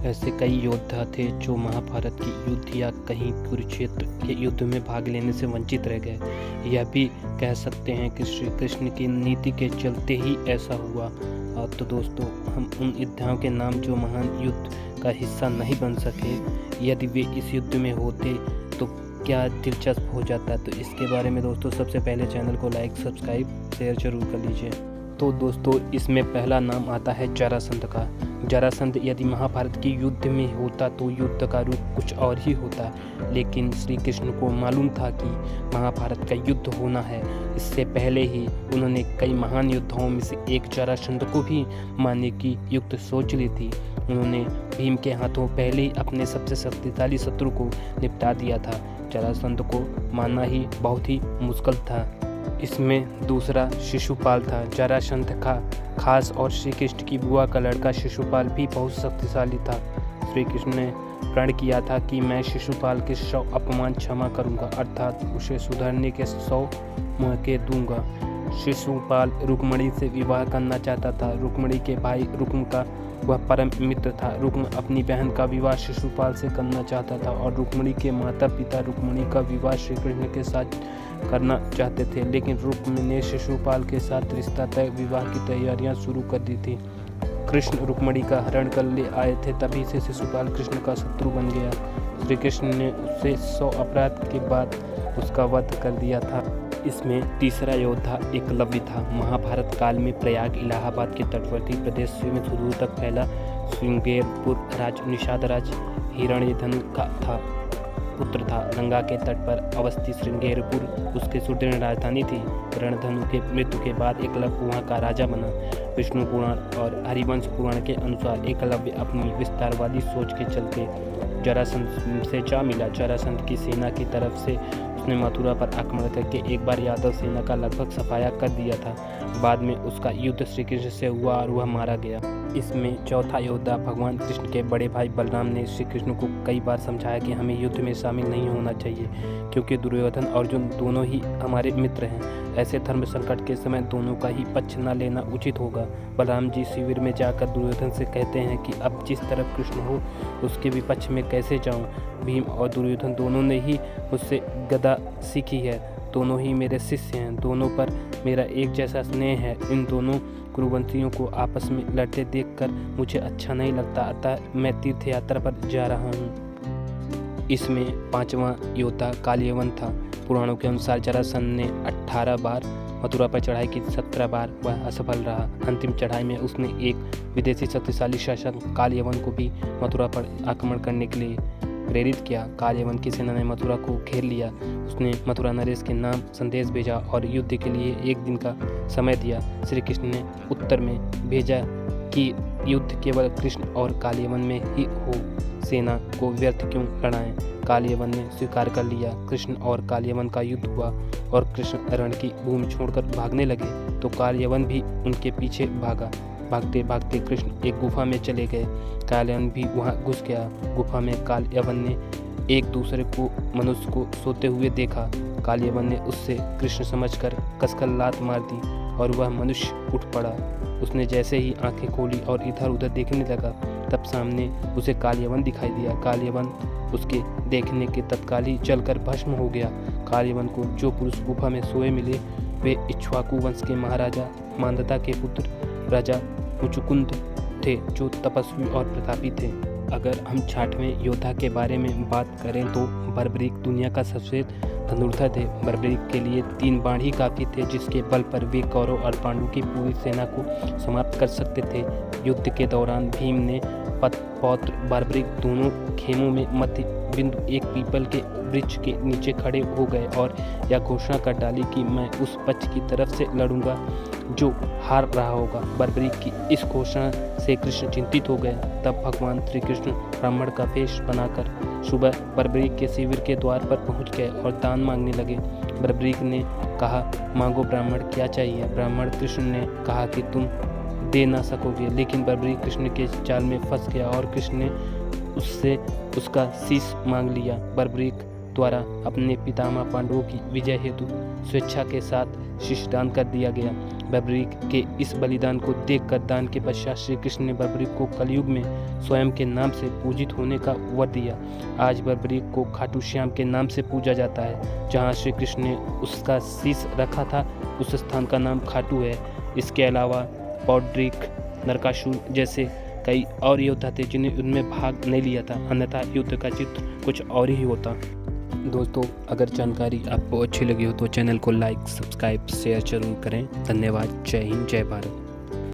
ऐसे कई योद्धा थे जो महाभारत की युद्ध या कहीं कुरुक्षेत्र के युद्ध में भाग लेने से वंचित रह गए। यह भी कह सकते हैं कि श्री कृष्ण की नीति के चलते ही ऐसा हुआ। तो दोस्तों, हम उन योद्धाओं के नाम जो महान युद्ध का हिस्सा नहीं बन सके, यदि वे इस युद्ध में होते तो क्या दिलचस्प हो जाता। तो इसके बारे में दोस्तों सबसे पहले चैनल को लाइक, सब्सक्राइब, शेयर जरूर कर लीजिए। तो दोस्तों, इसमें पहला नाम आता है जरासंध का। जरासंध यदि महाभारत की युद्ध में होता तो युद्ध का रूप कुछ और ही होता, लेकिन श्री कृष्ण को मालूम था कि महाभारत का युद्ध होना है। इससे पहले ही उन्होंने कई महान योद्धाओं में से एक जरासंध को भी मारने की युक्त सोच ली थी। उन्होंने भीम के हाथों पहले ही अपने सबसे शक्तिशाली शत्रु को निपटा दिया था। जरासंध को मारना ही बहुत ही मुश्किल था। इसमें दूसरा शिशुपाल था। जरासंध का खास और श्री कृष्ण की बुआ का लड़का शिशुपाल भी बहुत शक्तिशाली था। श्री कृष्ण ने प्रण किया था कि मैं शिशुपाल के 100 अपमान क्षमा करूंगा, अर्थात उसे सुधरने के 100 मौके दूंगा। शिशुपाल रुक्मिणी से विवाह करना चाहता था। रुक्मिणी के भाई रुक्म का वह परम मित्र था। रुक्म अपनी बहन का विवाह शिशुपाल से करना चाहता था और रुक्मिणी के माता पिता रुक्मिणी का विवाह श्री कृष्ण के साथ करना चाहते थे, लेकिन रुक्म ने शिशुपाल के साथ रिश्ता तय विवाह की तैयारियां शुरू कर दी थी। कृष्ण रुक्मिणी का हरण कर ले आए थे, तभी से शिशुपाल कृष्ण का शत्रु बन गया। श्री कृष्ण ने उससे 100 अपराध के बाद उसका वध कर दिया था। इसमें तीसरा योद्धा एकलव्य था। महाभारत काल में प्रयाग इलाहाबाद के तटवर्ती प्रदेश में सुदूर तक फैला श्रृंगेरपुर राज निषाद राज हिरण्यधनु का था पुत्र था। गंगा के तट पर अवस्थित श्रृंगेरपुर उसकी सुदृढ़ राजधानी थी। हिरण्यधनु के मृत्यु के बाद एकलव्य वहाँ का राजा बना। विष्णु पुराण और हरिवंश पुराण के अनुसार एकलव्य अपनी विस्तारवादी सोच के चलते जरासंध से जा मिला। जरासंध की सेना की तरफ से उसने मथुरा पर आक्रमण करके एक बार यादव सेना का लगभग सफाया कर दिया था। बाद में उसका युद्ध श्री कृष्ण से हुआ और वह मारा गया। इसमें चौथा योद्धा भगवान कृष्ण के बड़े भाई बलराम ने श्री कृष्ण को कई बार समझाया कि हमें युद्ध में शामिल नहीं होना चाहिए, क्योंकि दुर्योधन और अर्जुन दोनों ही हमारे मित्र हैं। ऐसे धर्म संकट के समय दोनों का ही पक्ष न लेना उचित होगा। बलराम जी शिविर में जाकर दुर्योधन से कहते हैं कि अब जिस तरफ कृष्ण हो उसके विपक्ष में कैसे जाऊं। भीम और दुर्योधन दोनों ने ही मुझसे गदा सीखी है, दोनों ही मेरे शिष्य हैं, दोनों पर मेरा एक जैसा स्नेह है। इन दोनों कुरुवंशियों को आपस में लड़ते देखकर मुझे अच्छा नहीं लगता, अतः मैं तीर्थ यात्रा पर जा रहा हूँ। इसमें पांचवा योद्धा कालयवन था। पुराणों के अनुसार जरासंध ने 18 बार मथुरा पर चढ़ाई की, 17 बार वह असफल रहा। अंतिम चढ़ाई में उसने एक विदेशी शक्तिशाली शासक कालयवन को भी मथुरा पर आक्रमण करने के लिए प्रेरित किया। कालयवन की सेना ने मथुरा को घेर लिया। उसने मथुरा नरेश के नाम संदेश भेजा और युद्ध के लिए 1 दिन का समय दिया। श्री कृष्ण ने उत्तर में भेजा कि युद्ध केवल कृष्ण और कालयवन में ही हो, सेना को व्यर्थ क्यों लड़ाएं। कालयवन ने स्वीकार कर लिया। कृष्ण और कालयवन का युद्ध हुआ और कृष्ण रण की भूमि छोड़कर भागने लगे तो कालयवन भी उनके पीछे भागा। भागते भागते कृष्ण एक गुफा में चले गए। कालयवन भी वहां घुस गया। गुफा में कालयवन ने एक दूसरे को मनुष्य को सोते हुए देखा। कालयवन ने उससे कृष्ण समझकर कसकर लात मार दी और वह मनुष्य उठ पड़ा। उसने जैसे ही आंखें खोली और इधर उधर देखने लगा, तब सामने उसे कालयवन दिखाई दिया। कालयवन उसके देखने के तत्काल ही जलकर भस्म हो गया। कालयवन को जो पुरुष गुफा में सोए मिले वे इक्ष्वाकु वंश के महाराजा मांधाता के पुत्र राजा मुचुकुंद थे, जो तपस्वी और प्रतापी थे। अगर हम 6वें योद्धा के बारे में बात करें तो बर्बरीक दुनिया का सबसे धनुर्धर थे। बर्बरीक के लिए 3 बाण ही काफी थे, जिसके बल पर वे कौरव और पांडु की पूरी सेना को समाप्त कर सकते थे। युद्ध के दौरान भीम ने पौत्र बर्बरीक दोनों खेमों में मध्य बिंदु एक पीपल के वृक्ष के नीचे खड़े हो गए और यह घोषणा कर डाली कि मैं उस पक्ष की तरफ से लड़ूंगा जो हार रहा होगा। बर्बरीक की इस घोषणा से कृष्ण चिंतित हो गए। तब भगवान श्री कृष्ण ब्राह्मण का वेश बनाकर सुबह बर्बरीक के शिविर के द्वार पर पहुंच गए और दान मांगने लगे। बर्बरीक ने कहा, मांगो ब्राह्मण, क्या चाहिए। ब्राह्मण कृष्ण ने कहा कि तुम दे ना सकोगे, लेकिन बर्बरीक कृष्ण के जाल में फंस गया और कृष्ण ने उससे उसका शीश मांग लिया। बर्बरीक द्वारा अपने पितामह पांडवों की विजय हेतु स्वेच्छा के साथ शीश दान कर दिया गया। बर्बरीक के इस बलिदान को देखकर दान के पश्चात श्री कृष्ण ने बर्बरीक को कलयुग में स्वयं के नाम से पूजित होने का वर दिया। आज बर्बरीक को खाटू श्याम के नाम से पूजा जाता है। जहाँ श्री कृष्ण ने उसका शीश रखा था उस स्थान का नाम खाटू है। इसके अलावा पौड्रिक, नरकासुर जैसे कई और योद्धा थे जिन्हें उनमें भाग नहीं लिया था, अन्यथा युद्ध का चित्र कुछ और ही होता। दोस्तों, अगर जानकारी आपको अच्छी लगी हो तो चैनल को लाइक, सब्सक्राइब, शेयर जरूर करें। धन्यवाद। जय हिंद, जय भारत।